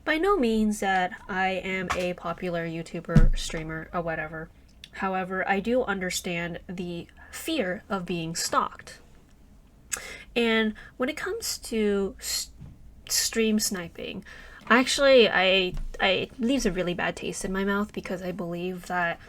By no means that I am a popular YouTuber, streamer, or whatever. However, I do understand the fear of being stalked. And when it comes to stream sniping, actually, I it leaves a really bad taste in my mouth because I believe that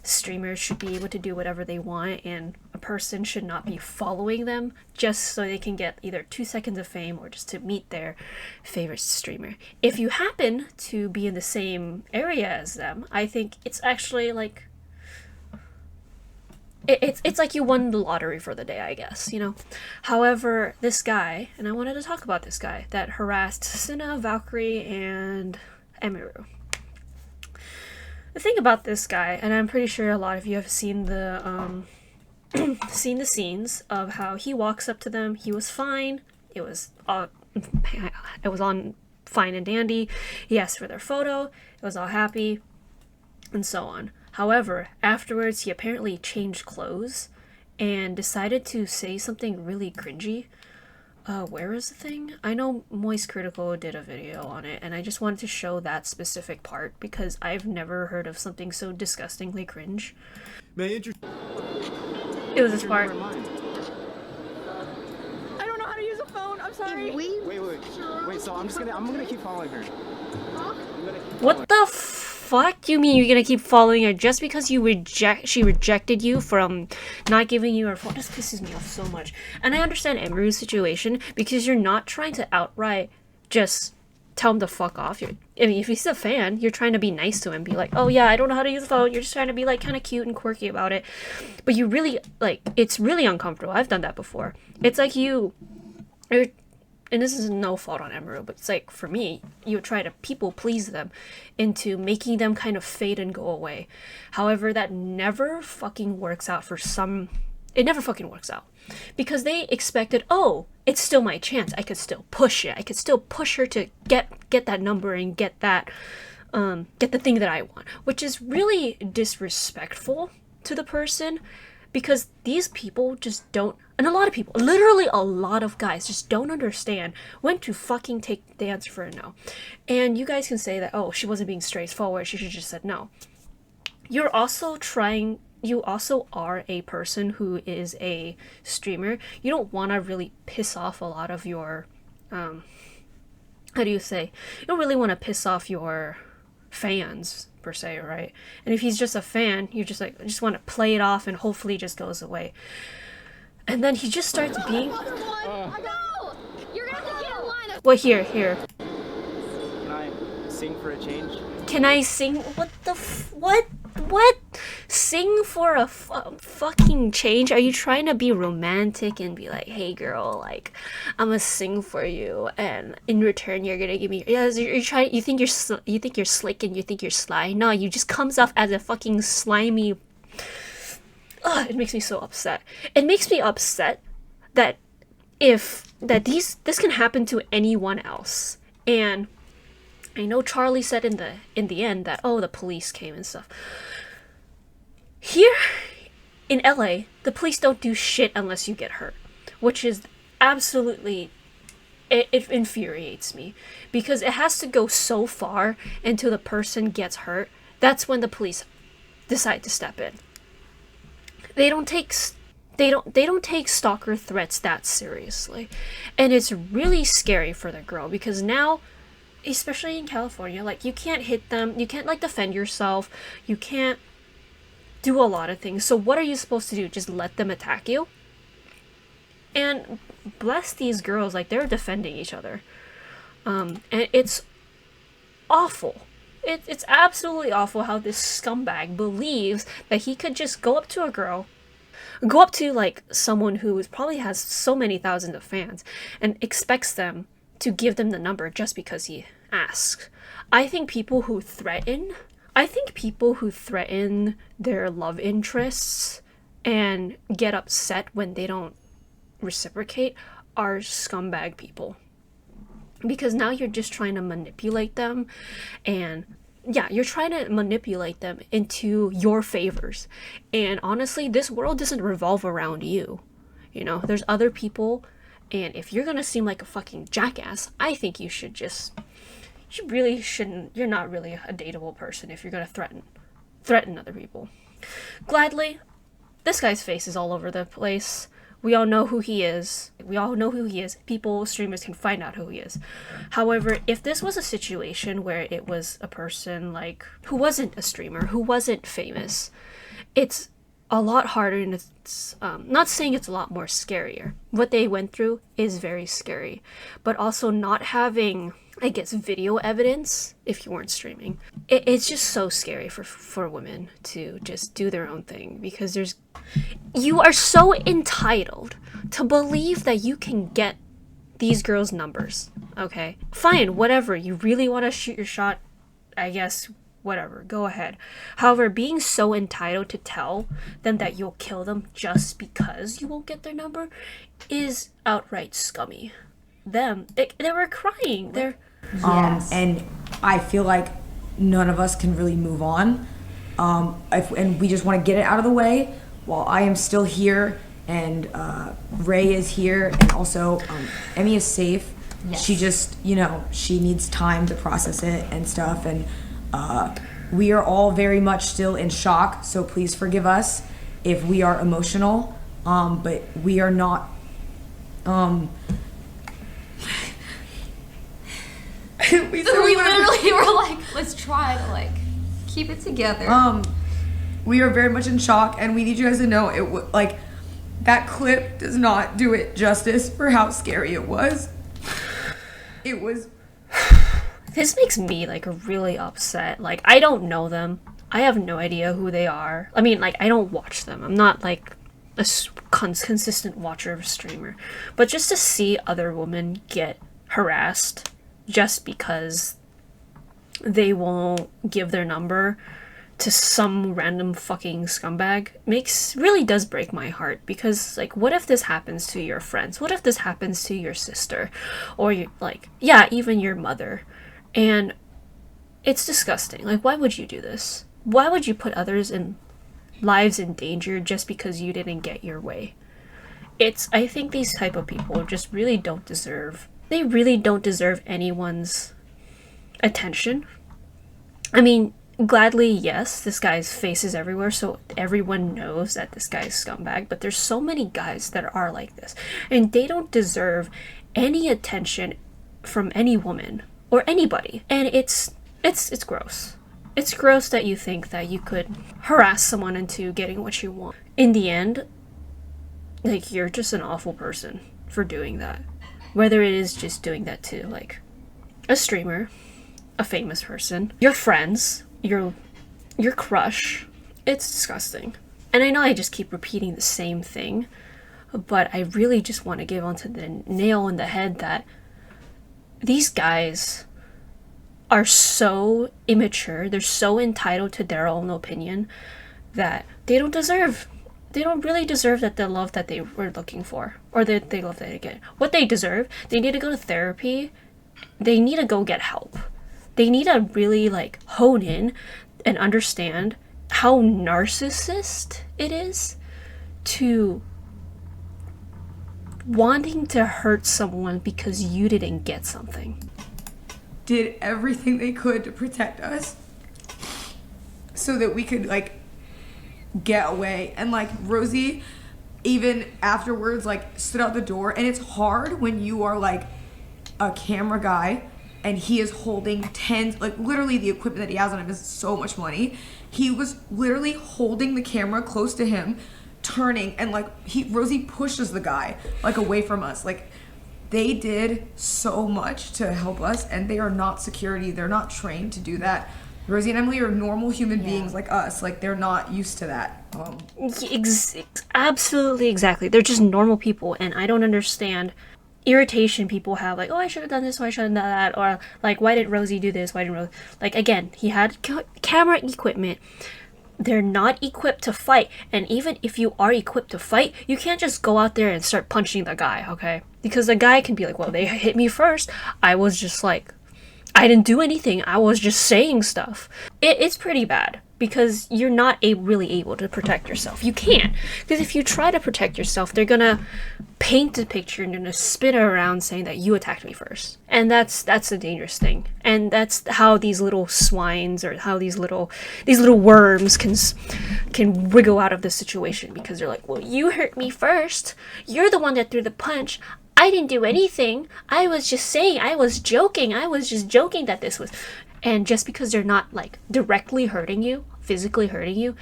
streamers should be able to do whatever they want, and a person should not be following them just so they can get either 2 seconds of fame or just to meet their favorite streamer. If you happen to be in the same area as them, I think it's actually like it's like you won the lottery for the day, I guess, you know. However, this guy, and I wanted to talk about this guy that harassed Cinna, Valkyrie, and Emiru. The thing about this guy, and I'm pretty sure a lot of you have seen the seen the scenes of how he walks up to them. He was fine. It was it was on fine and dandy. He asked for their photo. It was all happy, and so on. However, afterwards, he apparently changed clothes and decided to say something really cringy. Where is the thing? I know Moist Critical did a video on it, and I just wanted to show that specific part because I've never heard of something so disgustingly cringe. May I introduce? It was this part. I don't know how to use a phone. I'm sorry. Wait. So I'm gonna keep following her. What the fuck do you mean you're gonna keep following her just because she rejected you from not giving you her phone? This pisses me off so much. And I understand Emery's situation because you're not trying to outright just tell him to fuck off. I mean, if he's a fan, you're trying to be nice to him, be like, oh yeah, I don't know how to use the phone. You're just trying to be like kind of cute and quirky about it. But you really like, it's really uncomfortable. I've done that before. It's like and this is no fault on Emerald, but it's like, for me, you try to people please them into making them kind of fade and go away. However, that never fucking works out it never fucking works out. Because they expected, oh, it's still my chance. I could still push it. I could still push her to get that number and get the thing that I want. Which is really disrespectful to the person. Because these people just don't, and a lot of people, literally a lot of guys just don't understand when to fucking take the answer for a no. And you guys can say that, oh, she wasn't being straightforward, she should just said no. You also are a person who is a streamer. You don't want to really piss off a lot of your, how do you say? You don't really want to piss off your fans per se, right? And if he's just a fan, you just want to play it off and hopefully it just goes away. And then he just starts being No! You're gonna have to get in line. well, here. Can I sing for a change? Can I sing? What the what? Sing for a fucking change? Are you trying to be romantic and be like, hey girl, like, I'm gonna sing for you, and in return you're gonna give me? Yes, you're trying. You think you're slick and you think you're sly? No, you just comes off as a fucking slimy. Ugh, it makes me so upset. It makes me upset that this can happen to anyone else. And I know Charlie said in the end that, oh, the police came and stuff. Here in LA, the police don't do shit unless you get hurt, which is absolutely, it infuriates me because it has to go so far until the person gets hurt. That's when the police decide to step in. They don't take stalker threats that seriously, and it's really scary for the girl because now, especially in California, like, you can't hit them, you can't like defend yourself, you can't do a lot of things. So what are you supposed to do? Just let them attack you? And bless these girls, like, they're defending each other. And it's awful. It's absolutely awful how this scumbag believes that he could just go up to a girl, go up to like someone who probably has so many thousands of fans, and expects them to give them the number just because he asks. I think people who threaten their love interests and get upset when they don't reciprocate are scumbag people. Because now you're just trying to manipulate them, and yeah, you're trying to manipulate them into your favors. And honestly, this world doesn't revolve around you. You know, there's other people, and if you're gonna seem like a fucking jackass, I think you should just, you really shouldn't. You're not really a dateable person if you're gonna threaten other people. Gladly, this guy's face is all over the place. We all know who he is. People, streamers can find out who he is. However, if this was a situation where it was a person like who wasn't a streamer, who wasn't famous, it's a lot harder, and it's not saying it's a lot more scarier. What they went through is very scary, but also not having, I guess, video evidence if you weren't streaming. It's just so scary for women to just do their own thing, because you are so entitled to believe that you can get these girls' numbers. Okay, fine, whatever. You really want to shoot your shot, I guess, whatever, go ahead. However, being so entitled to tell them that you'll kill them just because you won't get their number is outright scummy. They were crying. Yes. And I feel like none of us can really move on. And we just want to get it out of the way while I am still here, and Ray is here, and also Emmy is safe. Yes. She just, she needs time to process it and stuff, and we are all very much still in shock, so please forgive us if we are emotional, but we are not, we literally were like, let's try to keep it together. We are very much in shock, and we need you guys to know that clip does not do it justice for how scary it was. It was. This makes me really upset. I don't know them. I have no idea who they are. I mean, I don't watch them. I'm not a consistent watcher of a streamer. But just to see other women get harassed just because they won't give their number to some random fucking scumbag really does break my heart, because what if this happens to your friends? What if this happens to your sister, or even your mother? And it's disgusting. Why would you do this? Why would you put others in lives in danger just because you didn't get your way? I think these type of people just really don't deserve anyone's attention. I mean, gladly, yes, this guy's face is everywhere, so everyone knows that this guy's scumbag, but there's so many guys that are like this, and they don't deserve any attention from any woman or anybody. And it's gross. It's gross that you think that you could harass someone into getting what you want. In the end, you're just an awful person for doing that. Whether it is just doing that to a streamer, a famous person, your friends, your crush. It's disgusting. And I know I just keep repeating the same thing, but I really just want to give onto the nail in the head that these guys are so immature, they're so entitled to their own opinion, that they don't really deserve the love that they were looking for, or the love that they get. What they deserve, they need to go to therapy, they need to go get help. They need to really hone in and understand how narcissist it is to wanting to hurt someone because you didn't get something. Did everything they could to protect us so that we could get away. And Rosie even afterwards stood out the door, and it's hard when you are a camera guy and he is holding tens, literally the equipment that he has on him is so much money. He was literally holding the camera close to him, turning, and Rosie pushes the guy away from us. They did so much to help us, and they are not security. They're not trained to do that. Rosie and Emily are normal human beings like us. They're not used to that. Absolutely, exactly. They're just normal people, and I don't understand irritation people have, oh, I should have done this, or I should have done that, or why did Rosie do this, why didn't Rosie, again, he had camera equipment. They're not equipped to fight, and even if you are equipped to fight, you can't just go out there and start punching the guy, okay? Because the guy can be well, they hit me first, I was just I didn't do anything, I was just saying stuff. It's pretty bad. because you're not really able to protect yourself. You can't, because if you try to protect yourself, they're gonna paint a picture and gonna spin it around saying that you attacked me first, and that's a dangerous thing. And that's how these little swines, or how these little worms can wriggle out of the situation, because they're like, well, you hurt me first. You're the one that threw the punch. I didn't do anything. I was just saying. I was joking. I was just joking that this was. And just because they're not like directly hurting you, physically hurting you,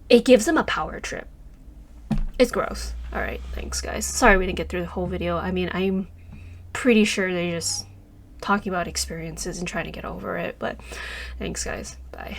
it gives them a power trip. It's gross. All right, thanks guys. Sorry we didn't get through the whole video. I mean, I'm pretty sure they're just talking about experiences and trying to get over it, but thanks guys. Bye.